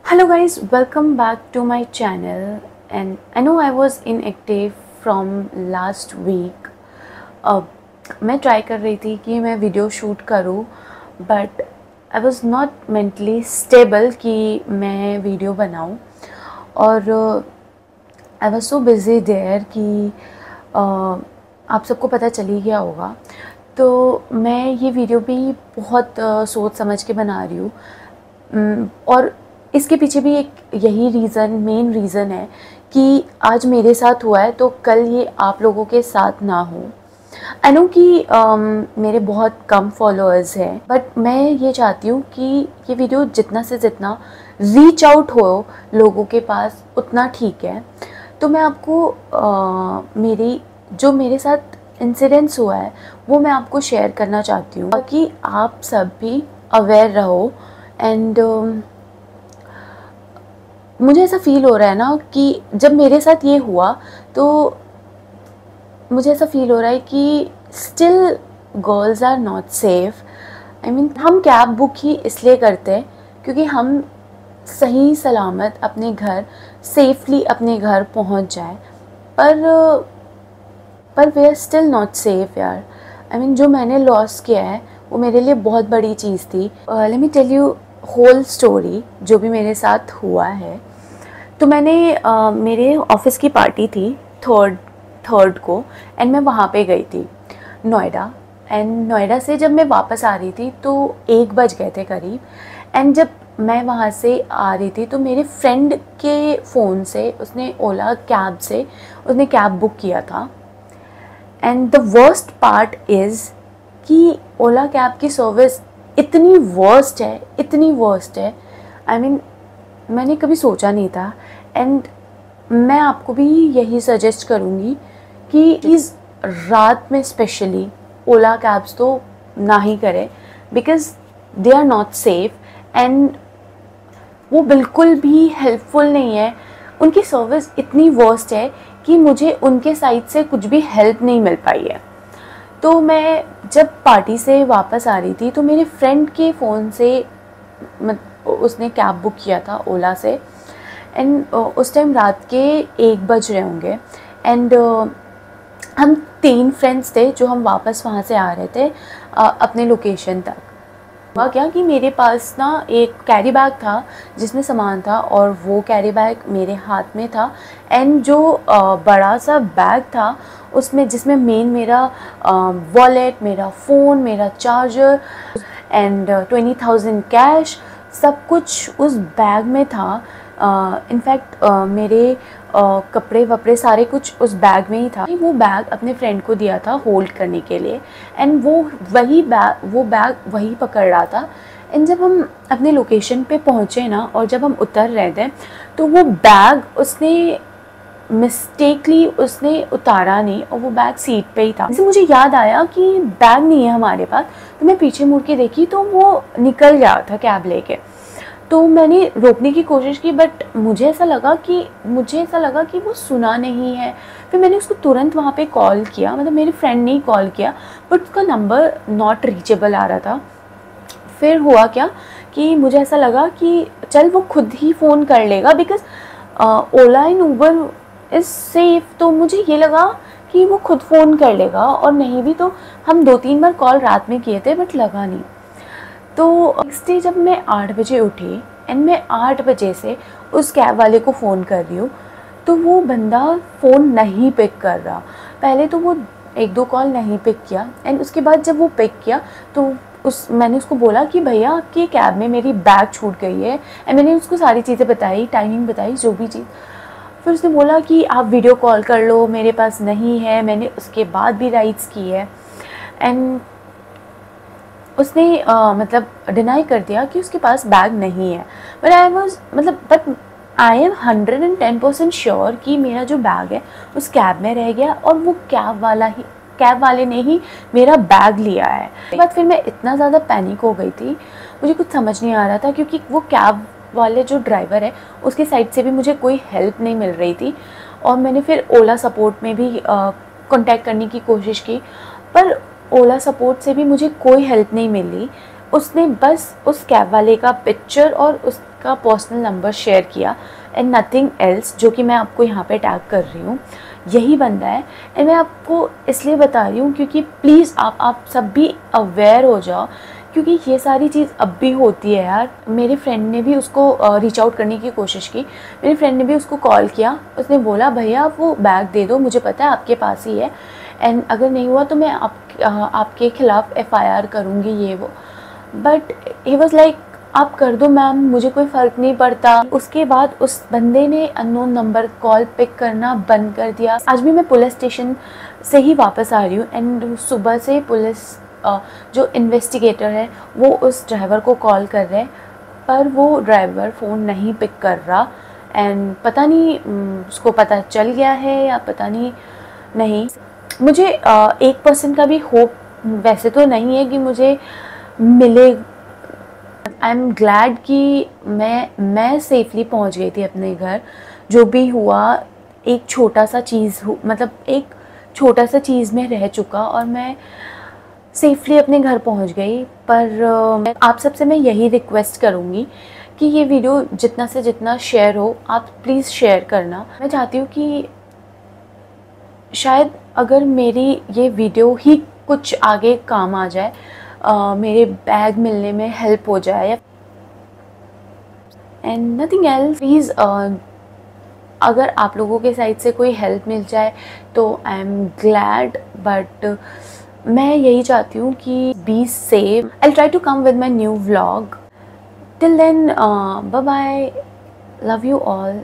Hello guys, welcome back to my channel and I know I was inactive from last week. मैं try कर रही थी कि मैं वीडियो शूट करूं but I was not mentally stable कि मैं वीडियो बनाऊं और I was so busy there कि आप सबको पता चल ही गया होगा। तो मैं ये वीडियो भी बहुत सोच समझ के बना रही हूँ और इसके पीछे भी एक यही मेन रीज़न है कि आज मेरे साथ हुआ है तो कल ये आप लोगों के साथ ना हो। आई नो कि मेरे बहुत कम फॉलोअर्स हैं बट मैं ये चाहती हूँ कि ये वीडियो जितना से जितना रीच आउट हो लोगों के पास उतना ठीक है। तो मैं आपको मेरे साथ इंसिडेंट्स हुआ है वो मैं आपको शेयर करना चाहती हूँ ताकि आप सब भी अवेयर रहो। एंड मुझे ऐसा फील हो रहा है ना कि जब मेरे साथ ये हुआ तो मुझे ऐसा फील हो रहा है कि still girls are not safe. I mean हम कैब बुक ही इसलिए करते हैं क्योंकि हम सही सलामत अपने घर सेफली अपने घर पहुंच जाए, पर वे आर स्टिल नॉट सेफ यार। आई मीन जो मैंने लॉस किया है वो मेरे लिए बहुत बड़ी चीज़ थी। Let me tell you whole story जो भी मेरे साथ हुआ है। तो मैंने मेरे ऑफिस की पार्टी थी थर्ड को एंड मैं वहाँ पे गई थी नोएडा। एंड नोएडा से जब मैं वापस आ रही थी तो 1 बज गए थे करीब। एंड जब मैं वहाँ से आ रही थी तो मेरे फ्रेंड के फ़ोन से उसने ओला कैब से उसने कैब बुक किया था। And the worst part is कि ओला कैब की सर्विस इतनी वर्स्ट है। आई मीन मैंने कभी सोचा नहीं था। एंड मैं आपको भी यही सजेस्ट करूँगी कि प्लीज़ रात में स्पेशली ओला कैब्स तो ना ही करें because they are not safe and वो बिल्कुल भी हेल्पफुल नहीं है। उनकी सर्विस इतनी वर्स्ट है कि मुझे उनके साइड से कुछ भी हेल्प नहीं मिल पाई है। तो मैं जब पार्टी से वापस आ रही थी तो मेरे फ्रेंड के फ़ोन से उसने कैब बुक किया था ओला से। एंड उस टाइम रात के 1 बज रहे होंगे। एंड हम 3 फ्रेंड्स थे जो हम वापस वहाँ से आ रहे थे अपने लोकेशन तक। हुआ क्या कि मेरे पास ना एक कैरी बैग था जिसमें सामान था और वो कैरी बैग मेरे हाथ में था। एंड जो बड़ा सा बैग था उसमें जिसमें मेरा वॉलेट, मेरा फ़ोन, मेरा चार्जर एंड 20,000 कैश सब कुछ उस बैग में था। इनफैक्ट मेरे कपड़े वपड़े सारे कुछ उस बैग में ही था। वो बैग अपने फ्रेंड को दिया था होल्ड करने के लिए एंड वो बैग वही पकड़ रहा था। एंड जब हम अपने लोकेशन पे पहुँचे ना और जब हम उतर रहे थे तो वो बैग उसने मिस्टेकली उतारा नहीं और वो बैग सीट पे ही था। जैसे मुझे याद आया कि बैग नहीं है हमारे पास तो मैं पीछे मुड़ के देखी तो वो निकल गया था कैब लेके। तो मैंने रोकने की कोशिश की बट मुझे ऐसा लगा कि वो सुना नहीं है। फिर मैंने उसको तुरंत वहाँ पे कॉल किया, मतलब मेरे फ्रेंड ने ही कॉल किया बट उसका नंबर नॉट रीचेबल आ रहा था। फिर हुआ क्या कि मुझे ऐसा लगा कि चल वो खुद ही फ़ोन कर लेगा because Ola and Uber is safe. तो मुझे ये लगा कि वो खुद फ़ोन कर लेगा और नहीं भी तो हम 2-3 बार कॉल रात में किए थे बट लगा नहीं। तो नेक्स्ट डे जब मैं 8 बजे उठी एंड मैं 8 बजे से उस कैब वाले को फ़ोन कर रही हूँ तो वो बंदा फ़ोन नहीं पिक कर रहा। पहले तो वो 1-2 कॉल नहीं पिक किया एंड उसके बाद जब वो पिक किया तो मैंने उसको बोला कि भैया आपकी कैब में मेरी बैग छूट गई है। एंड मैंने उसको सारी चीज़ें बताई, टाइमिंग बताई, जो भी चीज़। फिर उसने बोला कि आप वीडियो कॉल कर लो, मेरे पास नहीं है। मैंने उसके बाद भी राइड्स की है एंड उसने मतलब डिनाई कर दिया कि उसके पास बैग नहीं है। बट आई एम 110% श्योर कि मेरा जो बैग है उस कैब में रह गया और वो कैब वाले ने ही मेरा बैग लिया है। उसके बाद फिर मैं इतना ज़्यादा पैनिक हो गई थी, मुझे कुछ समझ नहीं आ रहा था क्योंकि वो कैब वाले जो ड्राइवर है उसके साइड से भी मुझे कोई हेल्प नहीं मिल रही थी। और मैंने फिर ओला सपोर्ट में भी कांटेक्ट करने की कोशिश की पर ओला सपोर्ट से भी मुझे कोई हेल्प नहीं मिली। उसने बस उस कैब वाले का पिक्चर और उसका पर्सनल नंबर शेयर किया एंड नथिंग एल्स, जो कि मैं आपको यहाँ पे टैग कर रही हूँ, यही बंदा है। एंड मैं आपको इसलिए बता रही हूँ क्योंकि प्लीज़ आप सब भी अवेयर हो जाओ, क्योंकि ये सारी चीज़ अब भी होती है यार। मेरे फ्रेंड ने भी उसको रीच आउट करने की कोशिश की, मेरे फ्रेंड ने भी उसको कॉल किया, उसने बोला भैया आप वो बैग दे दो, मुझे पता है आपके पास ही है, एंड अगर नहीं हुआ तो मैं आपके ख़िलाफ़ FIR करूँगी ये वो। बट ही वॉज लाइक आप कर दो मैम, मुझे कोई फ़र्क नहीं पड़ता। उसके बाद उस बंदे ने अननोन नंबर कॉल पिक करना बंद कर दिया। आज भी मैं पुलिस स्टेशन से ही वापस आ रही हूँ एंड सुबह से पुलिस जो इन्वेस्टिगेटर है वो उस ड्राइवर को कॉल कर रहे हैं, पर वो ड्राइवर फ़ोन नहीं पिक कर रहा। एंड पता नहीं उसको पता चल गया है या पता नहीं। मुझे 1% का भी होप वैसे तो नहीं है कि मुझे मिले। आई एम ग्लैड कि मैं सेफली पहुंच गई थी अपने घर। जो भी हुआ एक छोटा सा चीज़ मतलब एक छोटा सा चीज़ में रह चुका और मैं सेफली अपने घर पहुंच गई। पर आप सबसे मैं यही रिक्वेस्ट करूँगी कि ये वीडियो जितना से जितना शेयर हो आप प्लीज़ शेयर करना। मैं चाहती हूँ कि शायद अगर मेरी ये वीडियो ही कुछ आगे काम आ जाए, मेरे बैग मिलने में हेल्प हो जाए एंड नथिंग एल्स। प्लीज़ अगर आप लोगों के साइड से कोई हेल्प मिल जाए तो आई एम ग्लैड। बट मैं यही चाहती हूँ कि be safe. I try to come with my new vlog. Till then bye bye, love you all.